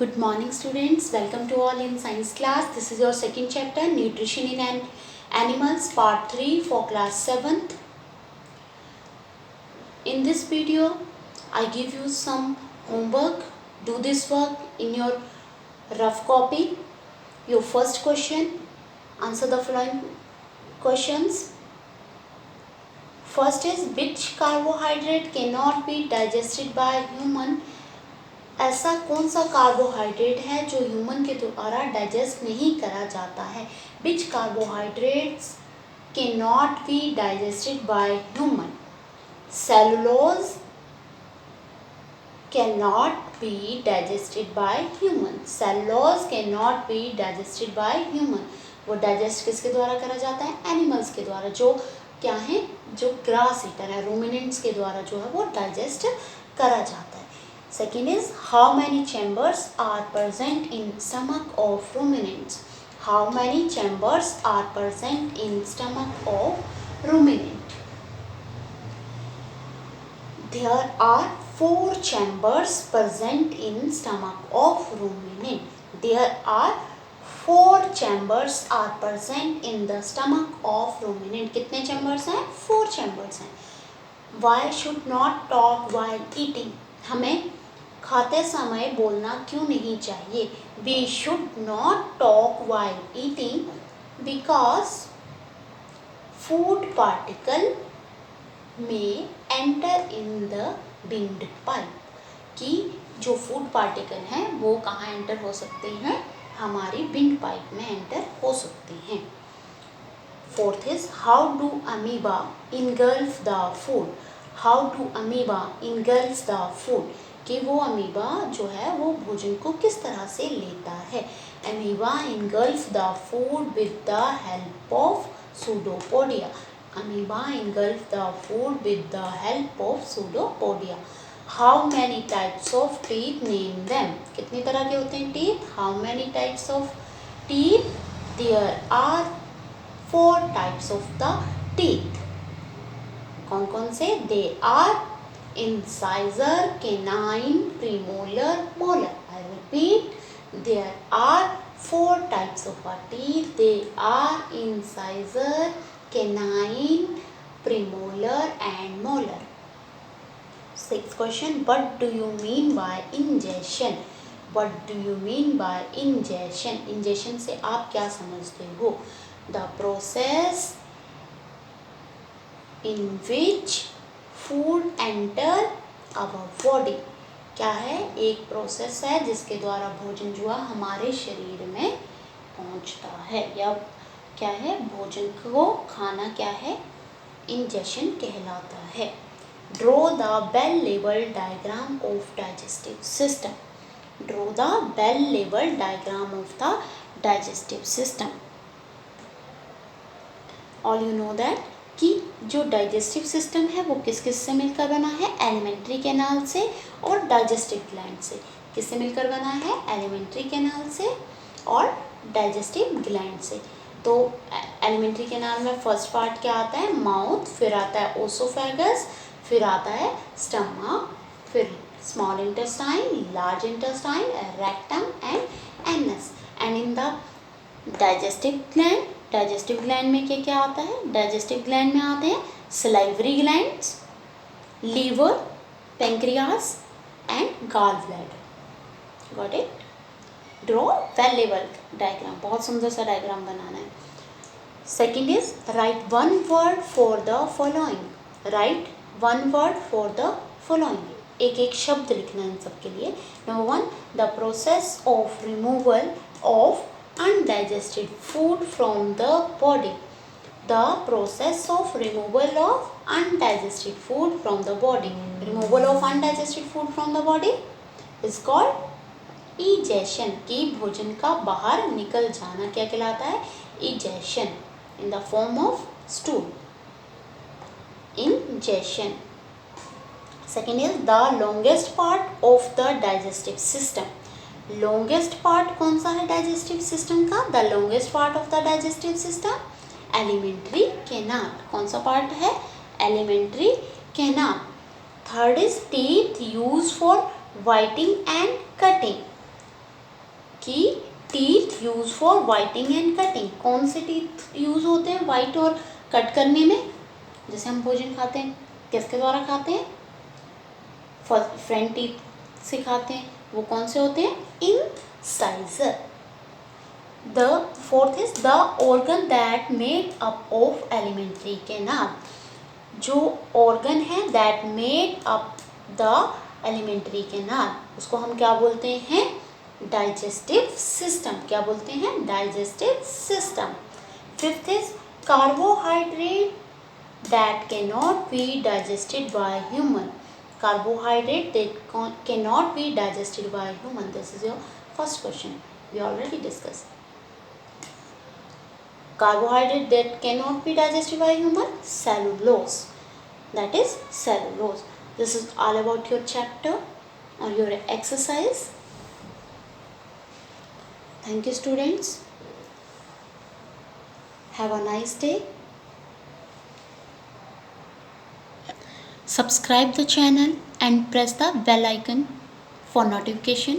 Good morning students, welcome to all in science class. This is your second chapter, nutrition in animals, part 3 for class 7th. In this video I give you some homework. Do this work in your rough copy. Your first question, answer the following questions. First is, which carbohydrate cannot be digested by human? ऐसा कौन सा carbohydrate है जो human के द्वारा digest नहीं करा जाता है? Which carbohydrates can not be digested by human? Cellulose can not be digested by human. Cellulose can not be digested by human. वो डाइजेस्ट किसके द्वारा करा जाता है? एनिमल्स के द्वारा, जो क्या है, जो ग्रास ईटर है, रूमिनेंट्स के द्वारा जो है वो डाइजेस्ट करा जाता है. Second is, how many chambers are present in stomach of ruminants? How many chambers are present in stomach of ruminant? There are 4 chambers present in stomach of ruminant. There are 4 chambers are present in the stomach of ruminant. कितने chambers हैं? 4 chambers हैं. Why should not talk while eating? हमें खाते समय बोलना क्यों नहीं चाहिए? We should not talk while eating because food particle may enter in the windpipe. कि जो फूड पार्टिकल हैं वो कहाँ एंटर हो सकते हैं? हमारी विंड पाइप में एंटर हो सकते हैं. Fourth is, how do amoeba engulf the food? How do amoeba engulf the food? कि वो अमीबा जो है वो भोजन को किस तरह से लेता है? Amoeba engulf the food with the help of pseudopodia. Amoeba engulf the food with the help of pseudopodia. How many types of teeth? Name them. कितनी तरह के होते हैं teeth? How many types of teeth? There are 4 types of the teeth. कौन कौन से? They are incisor, canine, premolar, molar. I repeat, there are 4 types of teeth. They are incisor, canine, premolar and molar. Sixth question, what do you mean by ingestion? What do you mean by ingestion? Ingestion से आप क्या समझते हो? The process in which food enter our body. क्या है? एक process है जिसके द्वारा भोजन जो है हमारे शरीर में पहुंचता है, या क्या है, भोजन को खाना क्या है? इंजेशन कहलाता है. ड्रॉ द बेल लेवल diagram of digestive system. Draw the well लेवल diagram of the digestive system. All you know that कि जो डाइजेस्टिव सिस्टम है वो किस किस से मिलकर बना है? एलिमेंट्री कैनाल से और डाइजेस्टिव ग्लैंड से. किससे मिलकर बना है? एलिमेंट्री कैनाल से और डाइजेस्टिव ग्लैंड से. तो एलिमेंट्री कैनाल में फर्स्ट पार्ट क्या आता है? माउथ, फिर आता है ओसोफेगस, फिर आता है स्टमक, फिर small intestine, large intestine, rectum and anus. And in the digestive gland, digestive gland में क्या क्या आता है? डाइजेस्टिव ग्लैंड में आते हैं salivary glands, liver, pancreas and gall bladder. Got it? Draw well लेवल डायग्राम. बहुत सुंदर सा डायग्राम बनाना है. Second is, write one word for the following. Write one word for the following. एक एक शब्द लिखना है इन सब के लिए. Number 1, the process of removal of undigested food from the body. The process of removal of undigested food from the body. Removal of undigested food from the body is called egestion. कि भोजन का बाहर निकल जाना क्या कहलाता है? egestion in the form of stool. Ingestion. Second is, the longest part of the digestive system. Longest part कौन सा है डाइजेस्टिव सिस्टम का? The longest part of the digestive system, alimentary canal. कौन सा पार्ट है? Alimentary canal. Third is, teeth use for biting and cutting. Teeth use for whiting and cutting. कौन से teeth use होते हैं वाइट और cut करने में? जैसे हम भोजन खाते हैं किसके द्वारा खाते हैं? फ्रंट टीथ से खाते हैं. वो कौन से होते हैं? Incisor. The fourth is the organ that made up of alimentary canal. जो ऑर्गन है that made up the alimentary canal, उसको हम क्या बोलते हैं? Digestive system. क्या बोलते हैं? Digestive system. Fifth is carbohydrate that cannot be digested by human. Carbohydrate that cannot be digested by human. This is your first question. We already discussed. Carbohydrate that cannot be digested by human. Cellulose. That is cellulose. This is all about your chapter or your exercise. Thank you, students. Have a nice day. Subscribe the channel and press the bell icon for notification